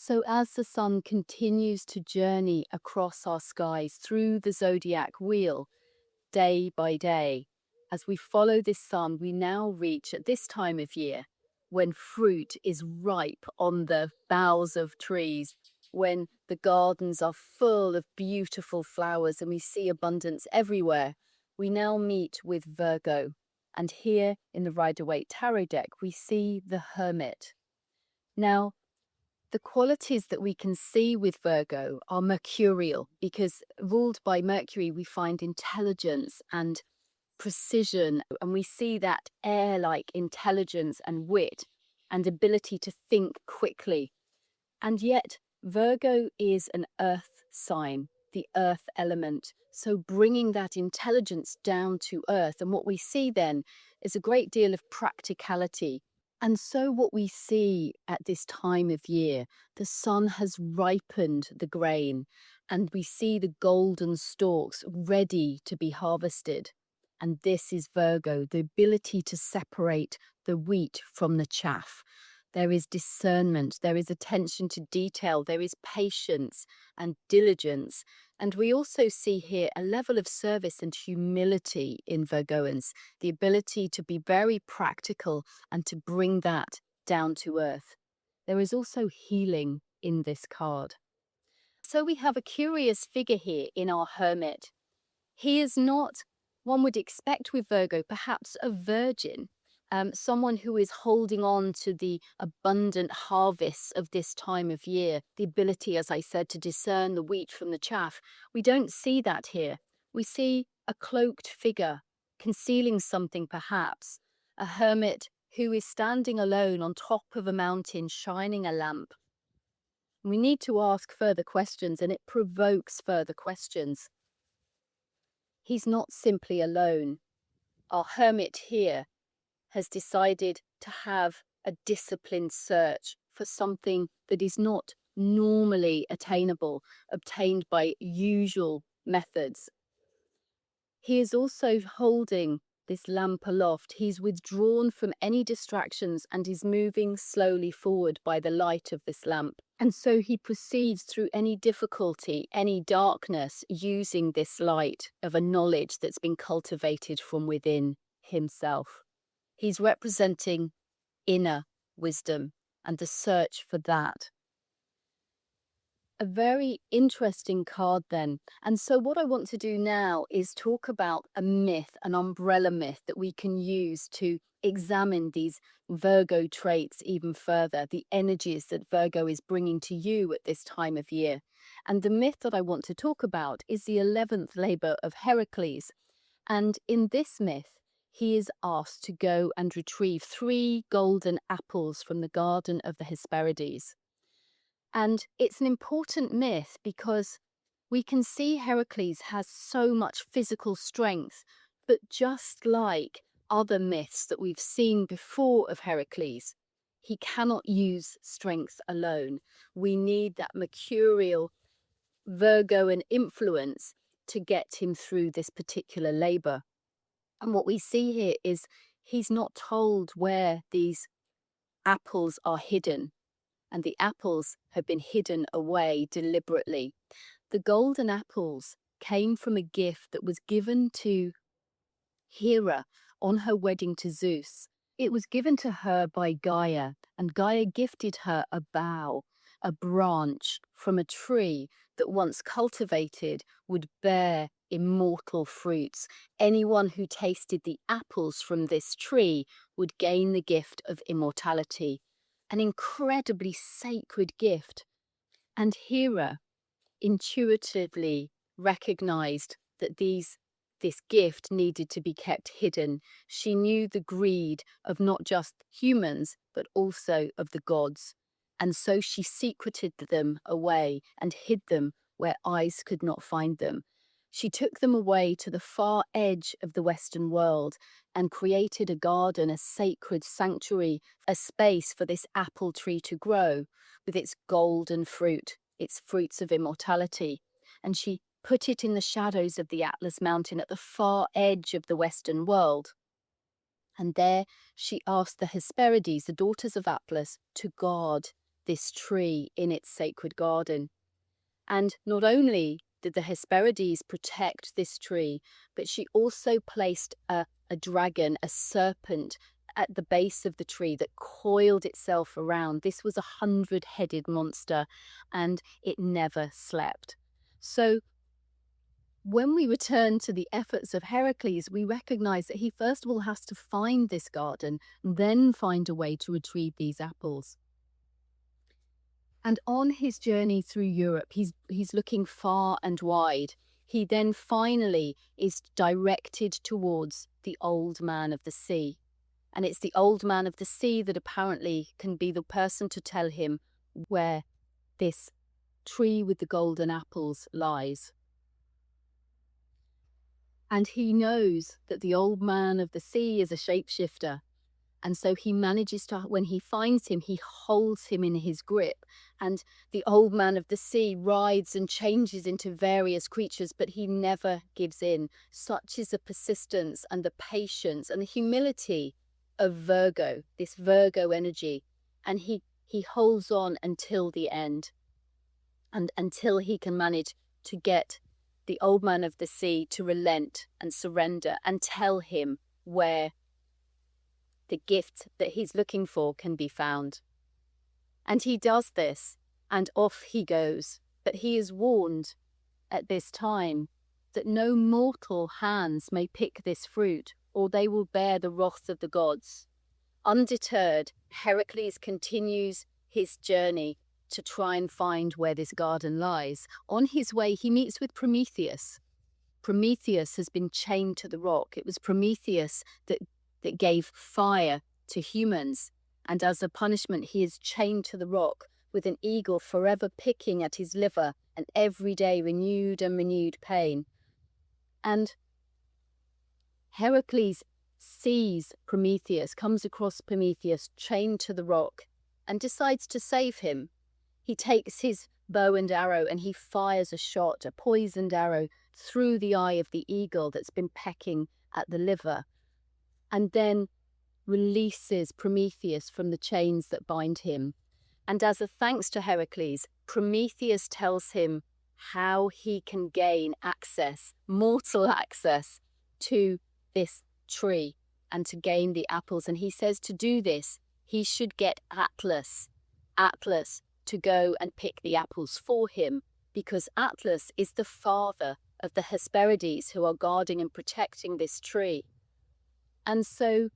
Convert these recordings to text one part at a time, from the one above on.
So, as the sun continues to journey across our skies through the zodiac wheel, day by day, as we follow this sun, we now reach at this time of year when fruit is ripe on the boughs of trees, when the gardens are full of beautiful flowers and we see abundance everywhere. We now meet with Virgo. And here in the Rider Waite Tarot deck, we see the Hermit. Now, the qualities that we can see with Virgo are mercurial because ruled by Mercury, we find intelligence and precision, and we see that air like intelligence and wit and ability to think quickly. And yet, Virgo is an earth sign, the earth element. So, bringing that intelligence down to earth. And what we see then is a great deal of practicality. And so, what we see at this time of year, the sun has ripened the grain, and we see the golden stalks ready to be harvested. And this is Virgo, the ability to separate the wheat from the chaff. There is discernment, there is attention to detail, there is patience and diligence. And we also see here a level of service and humility in Virgoans, the ability to be very practical and to bring that down to earth. There is also healing in this card. So we have a curious figure here in our hermit. He is not, one would expect with Virgo, perhaps a virgin, someone who is holding on to the abundant harvests of this time of year, the ability, as I said, to discern the wheat from the chaff. We don't see that here. We see a cloaked figure concealing something, perhaps, a hermit who is standing alone on top of a mountain shining a lamp. We need to ask further questions, and it provokes further questions. He's not simply alone. Our hermit here has decided to have a disciplined search for something that is not normally attainable, obtained by usual methods. He is also holding this lamp aloft. He's withdrawn from any distractions and is moving slowly forward by the light of this lamp. And so he proceeds through any difficulty, any darkness, using this light of a knowledge that's been cultivated from within himself. He's representing inner wisdom and the search for that. A very interesting card then. And so what I want to do now is talk about a myth, an umbrella myth that we can use to examine these Virgo traits even further, the energies that Virgo is bringing to you at this time of year. And the myth that I want to talk about is the 11th labor of Heracles. And in this myth, he is asked to go and retrieve 3 golden apples from the garden of the Hesperides. And it's an important myth because we can see Heracles has so much physical strength, but just like other myths that we've seen before of Heracles, he cannot use strength alone. We need that mercurial Virgoan influence to get him through this particular labor. And what we see here is he's not told where these apples are hidden, and the apples have been hidden away deliberately. The golden apples came from a gift that was given to Hera on her wedding to Zeus. It was given to her by Gaia, and Gaia gifted her a bough, a branch from a tree that once cultivated would bear immortal fruits. Anyone who tasted the apples from this tree would gain the gift of immortality. An incredibly sacred gift. And Hera intuitively recognized that this gift needed to be kept hidden. She knew the greed of not just humans, but also of the gods. And so she secreted them away and hid them where eyes could not find them. She took them away to the far edge of the Western world and created a garden, a sacred sanctuary, a space for this apple tree to grow with its golden fruit, its fruits of immortality. And she put it in the shadows of the Atlas Mountain at the far edge of the Western world. And there she asked the Hesperides, the daughters of Atlas, to guard this tree in its sacred garden. And not only did the Hesperides protect this tree, but she also placed a dragon, a serpent, at the base of the tree that coiled itself around. This was 100-headed monster, and it never slept. So when we return to the efforts of Heracles, we recognize that he first of all has to find this garden, then find a way to retrieve these apples. And on his journey through Europe, he's looking far and wide. He then finally is directed towards the Old Man of the Sea. And it's the Old Man of the Sea that apparently can be the person to tell him where this tree with the golden apples lies. And he knows that the Old Man of the Sea is a shapeshifter. And so he manages to, when he finds him, he holds him in his grip. And the Old Man of the Sea rides and changes into various creatures, but he never gives in. Such is the persistence and the patience and the humility of Virgo, this Virgo energy. And he holds on until the end, and until he can manage to get the Old Man of the Sea to relent and surrender and tell him where the gift that he's looking for can be found. And he does this, and off he goes. But he is warned at this time that no mortal hands may pick this fruit, or they will bear the wrath of the gods. Undeterred, Heracles continues his journey to try and find where this garden lies. On his way, he meets with Prometheus. Prometheus has been chained to the rock. It was Prometheus that gave fire to humans, and as a punishment he is chained to the rock with an eagle forever picking at his liver, and every day renewed and renewed pain. And Heracles sees Prometheus, comes across Prometheus chained to the rock, and decides to save him. He takes his bow and arrow and he fires a shot, a poisoned arrow, through the eye of the eagle that's been pecking at the liver, and then releases Prometheus from the chains that bind him. And as a thanks to Heracles, Prometheus tells him how he can gain access, mortal access, to this tree and to gain the apples. And he says to do this, he should get Atlas to go and pick the apples for him, because Atlas is the father of the Hesperides who are guarding and protecting this tree. And so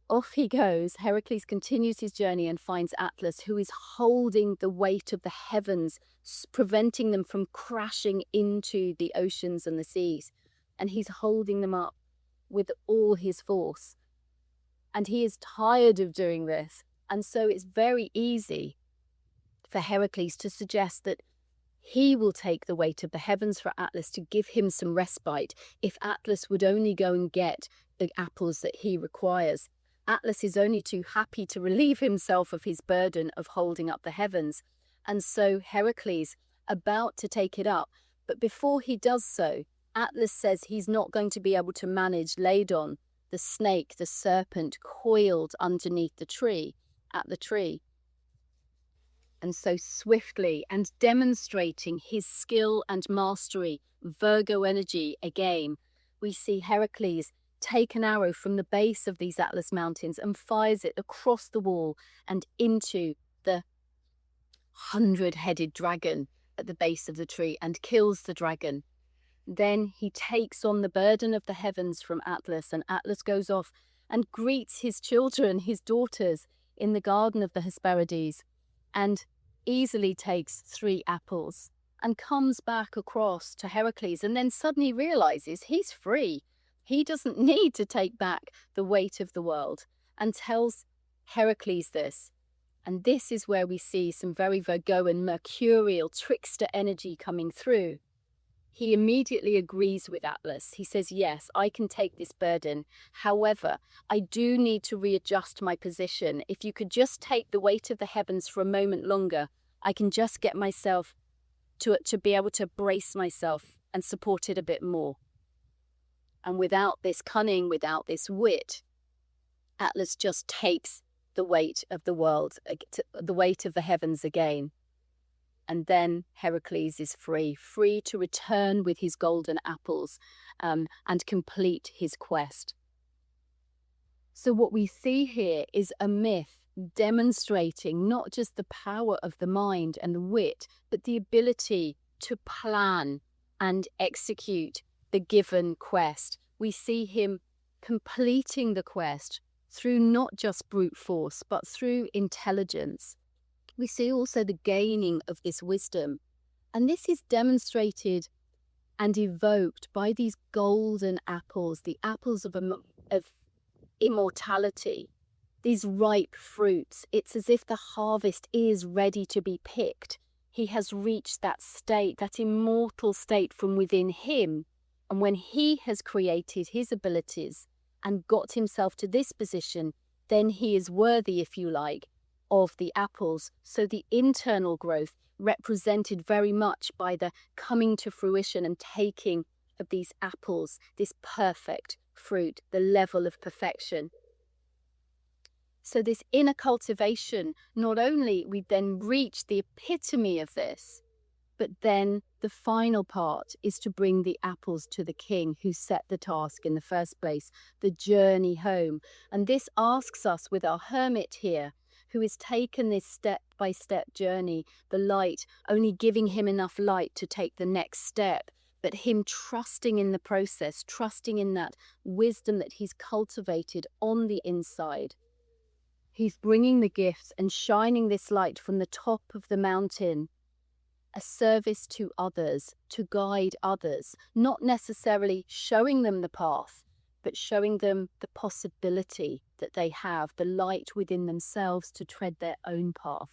off he goes. Heracles continues his journey and finds Atlas, who is holding the weight of the heavens, preventing them from crashing into the oceans and the seas. And he's holding them up with all his force. And he is tired of doing this. And so it's very easy for Heracles to suggest that he will take the weight of the heavens for Atlas to give him some respite if Atlas would only go and get the apples that he requires. Atlas is only too happy to relieve himself of his burden of holding up the heavens. And so Heracles, about to take it up, but before he does so, Atlas says he's not going to be able to manage Ladon, the snake, the serpent, coiled underneath the tree, at the tree. And so swiftly, and demonstrating his skill and mastery, Virgo energy again, we see Heracles take an arrow from the base of these Atlas mountains and fires it across the wall and into the 100-headed dragon at the base of the tree and kills the dragon. Then he takes on the burden of the heavens from Atlas, and Atlas goes off and greets his children, his daughters, in the garden of the Hesperides, and easily takes 3 apples and comes back across to Heracles, and then suddenly realizes he's free. He doesn't need to take back the weight of the world, and tells Heracles this. And this is where we see some very Virgoan, mercurial, trickster energy coming through. He immediately agrees with Atlas. He says, yes, I can take this burden. However, I do need to readjust my position. If you could just take the weight of the heavens for a moment longer, I can just get myself to be able to brace myself and support it a bit more. And without this cunning, without this wit, Atlas just takes the weight of the world, the weight of the heavens again. And then Heracles is free to return with his golden apples and complete his quest. So what we see here is a myth demonstrating not just the power of the mind and the wit, but the ability to plan and execute the given quest. We see him completing the quest through not just brute force, but through intelligence. We see also the gaining of this wisdom. And this is demonstrated and evoked by these golden apples, the apples of immortality, these ripe fruits. It's as if the harvest is ready to be picked. He has reached that state, that immortal state from within him. And when he has created his abilities and got himself to this position, then he is worthy, if you like, of the apples. So the internal growth represented very much by the coming to fruition and taking of these apples, this perfect fruit, the level of perfection. So this inner cultivation, not only we then reach the epitome of this, but then the final part is to bring the apples to the king who set the task in the first place, the journey home. And this asks us with our hermit here, who has taken this step-by-step journey, the light, only giving him enough light to take the next step, but him trusting in the process, trusting in that wisdom that he's cultivated on the inside. He's bringing the gifts and shining this light from the top of the mountain, a service to others, to guide others, not necessarily showing them the path, but showing them the possibility that they have, the light within themselves to tread their own path.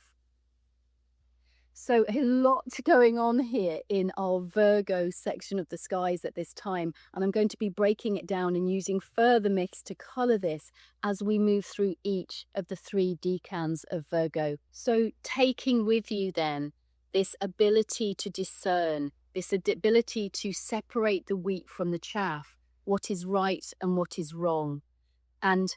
So a lot going on here in our Virgo section of the skies at this time, and I'm going to be breaking it down and using further myths to colour this as we move through each of the 3 decans of Virgo. So taking with you then this ability to discern, this ability to separate the wheat from the chaff, what is right and what is wrong, and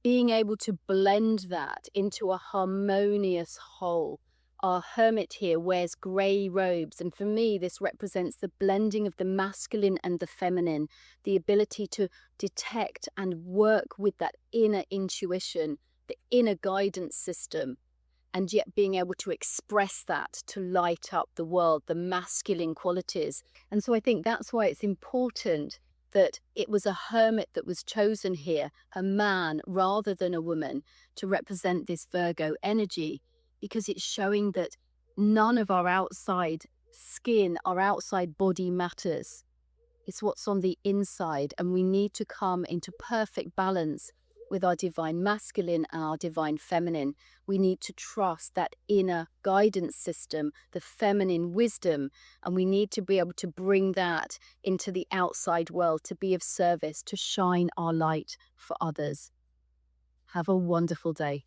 being able to blend that into a harmonious whole. Our hermit here wears grey robes, and for me this represents the blending of the masculine and the feminine, the ability to detect and work with that inner intuition, the inner guidance system, and yet being able to express that to light up the world, the masculine qualities. And so I think that's why it's important that it was a hermit that was chosen here, a man rather than a woman, to represent this Virgo energy, because it's showing that none of our outside skin, our outside body matters. It's what's on the inside, and we need to come into perfect balance with our divine masculine and our divine feminine. We need to trust that inner guidance system, the feminine wisdom, and we need to be able to bring that into the outside world to be of service, to shine our light for others. Have a wonderful day.